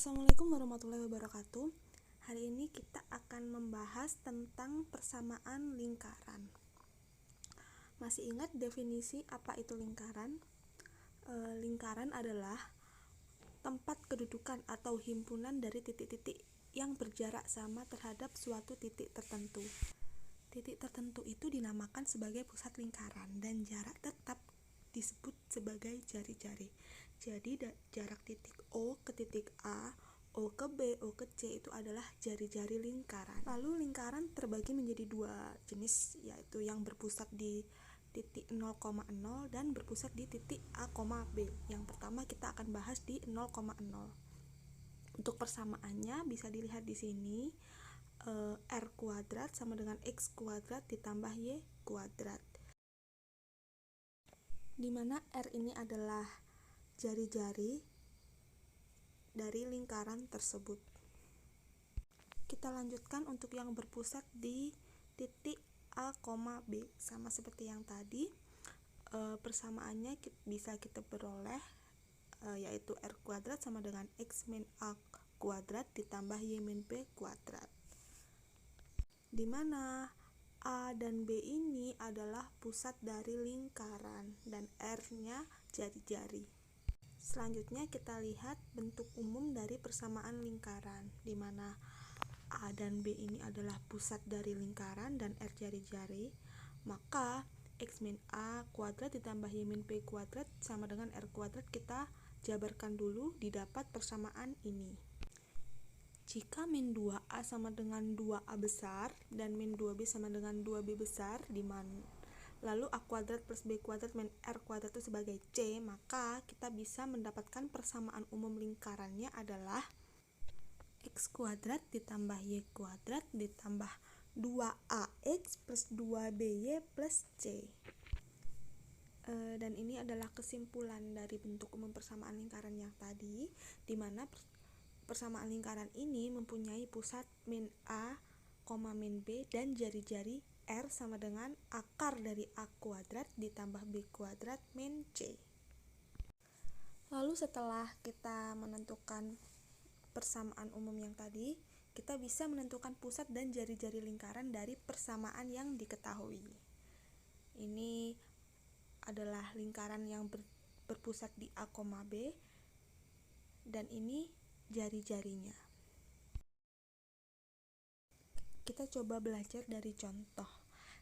Assalamualaikum warahmatullahi wabarakatuh. Hari ini kita akan membahas tentang persamaan lingkaran. Masih ingat definisi apa itu lingkaran? Lingkaran adalah tempat kedudukan atau himpunan dari titik-titik yang berjarak sama terhadap suatu titik tertentu. Titik tertentu itu dinamakan sebagai pusat lingkaran dan jarak tetap disebut sebagai jari-jari. Jadi jarak titik O ke titik A, O ke B, O ke C itu adalah jari-jari lingkaran. Lalu lingkaran terbagi menjadi dua jenis, yaitu yang berpusat di titik 0,0 dan berpusat di titik A, B. Yang pertama kita akan bahas di 0,0. Untuk persamaannya bisa dilihat di sini. R kuadrat sama dengan X kuadrat ditambah Y kuadrat, dimana R ini adalah jari-jari dari lingkaran tersebut. Kita lanjutkan untuk yang berpusat di titik A, B. Sama seperti yang tadi, persamaannya bisa kita peroleh yaitu R kuadrat sama dengan X min A kuadrat ditambah Y min B kuadrat, dimana A dan B ini adalah pusat dari lingkaran dan R-nya jari-jari. Selanjutnya kita lihat bentuk umum dari persamaan lingkaran, di mana A dan B ini adalah pusat dari lingkaran dan R jari-jari. Maka X min A kuadrat ditambah Y min B kuadrat sama dengan R kuadrat kita jabarkan dulu didapat persamaan ini. Jika min 2A sama dengan 2A besar dan min 2B sama dengan 2B besar, lalu A kuadrat plus B kuadrat min R kuadrat itu sebagai C, maka kita bisa mendapatkan persamaan umum lingkarannya adalah X kuadrat ditambah Y kuadrat ditambah 2AX plus 2BY plus C. Dan ini adalah kesimpulan dari bentuk umum persamaan lingkaran yang tadi, di mana persamaan lingkaran ini mempunyai pusat min A, min B dan jari-jari R sama dengan akar dari A kuadrat ditambah B kuadrat min C. Lalu setelah kita menentukan persamaan umum yang tadi, kita bisa menentukan pusat dan jari-jari lingkaran dari persamaan yang diketahui. Ini adalah lingkaran yang berpusat di A, B, dan ini jari-jarinya. Kita coba belajar dari contoh.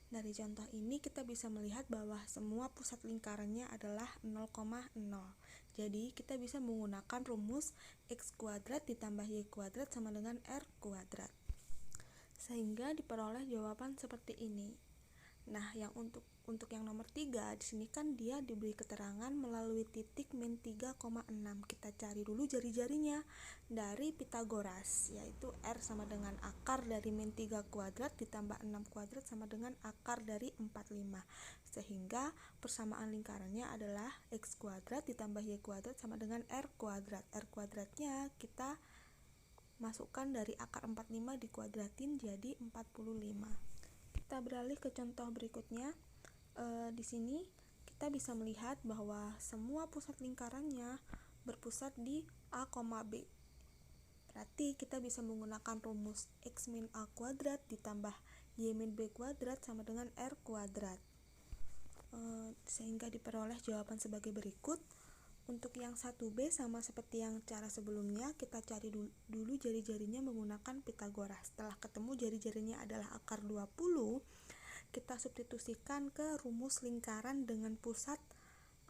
Dari contoh ini kita bisa melihat bahwa semua pusat lingkarannya adalah 0,0. Jadi kita bisa menggunakan rumus X kuadrat ditambah Y kuadrat sama dengan R kuadrat, sehingga diperoleh jawaban seperti ini. Nah, yang untuk yang nomor 3 di sini kan dia diberi keterangan melalui titik min 3,6. Kita cari dulu jari-jarinya dari Pitagoras, yaitu R sama dengan akar dari min 3 kuadrat ditambah 6 kuadrat sama dengan akar dari 45. Sehingga persamaan lingkarannya adalah X kuadrat ditambah Y kuadrat sama dengan R kuadrat. R kuadratnya kita masukkan dari akar 45 dikuadratin jadi 45. Kita beralih ke contoh berikutnya. Di sini kita bisa melihat bahwa semua pusat lingkarannya berpusat di A, B. Berarti kita bisa menggunakan rumus X min A kuadrat ditambah Y min B kuadrat sama dengan R kuadrat, sehingga diperoleh jawaban sebagai berikut. Untuk yang 1B sama seperti yang cara sebelumnya, kita cari dulu jari-jarinya menggunakan Pitagoras. Setelah ketemu jari-jarinya adalah akar 20, kita substitusikan ke rumus lingkaran dengan pusat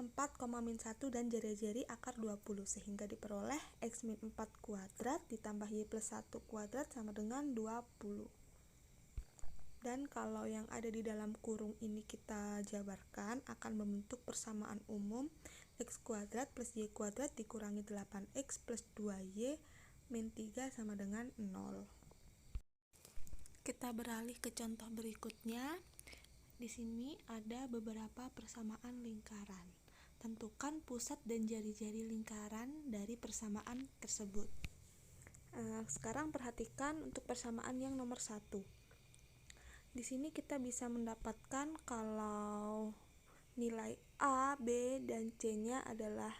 4, min 1 dan jari-jari akar 20, sehingga diperoleh X min 4 kuadrat ditambah Y plus 1 kuadrat sama dengan 20. Dan kalau yang ada di dalam kurung ini kita jabarkan, akan membentuk persamaan umum X kuadrat plus Y kuadrat dikurangi 8X plus 2Y min 3 sama dengan 0. Kita beralih ke contoh berikutnya. Di sini ada beberapa persamaan lingkaran. Tentukan pusat dan jari-jari lingkaran dari persamaan tersebut. Sekarang perhatikan untuk persamaan yang nomor 1. Di sini kita bisa mendapatkan kalau nilai A, B, dan C-nya adalah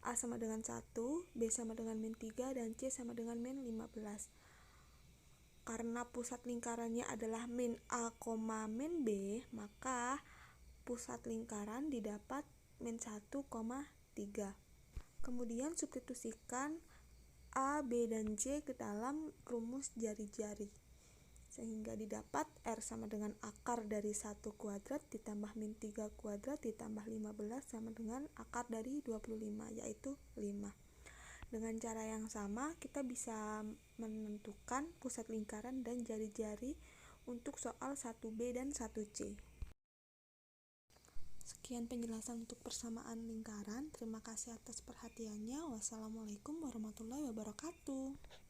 A sama dengan 1, B sama dengan min 3, dan C sama dengan min 15. Karena pusat lingkarannya adalah min A, min B, maka pusat lingkaran didapat min 1, 3. Kemudian substitusikan A, B, dan C ke dalam rumus jari-jari, sehingga didapat R sama dengan akar dari 1 kuadrat ditambah min 3 kuadrat ditambah 15 sama dengan akar dari 25, yaitu 5. Dengan cara yang sama, kita bisa menentukan pusat lingkaran dan jari-jari untuk soal 1B dan 1C. Sekian penjelasan untuk persamaan lingkaran. Terima kasih atas perhatiannya. Wassalamualaikum warahmatullahi wabarakatuh.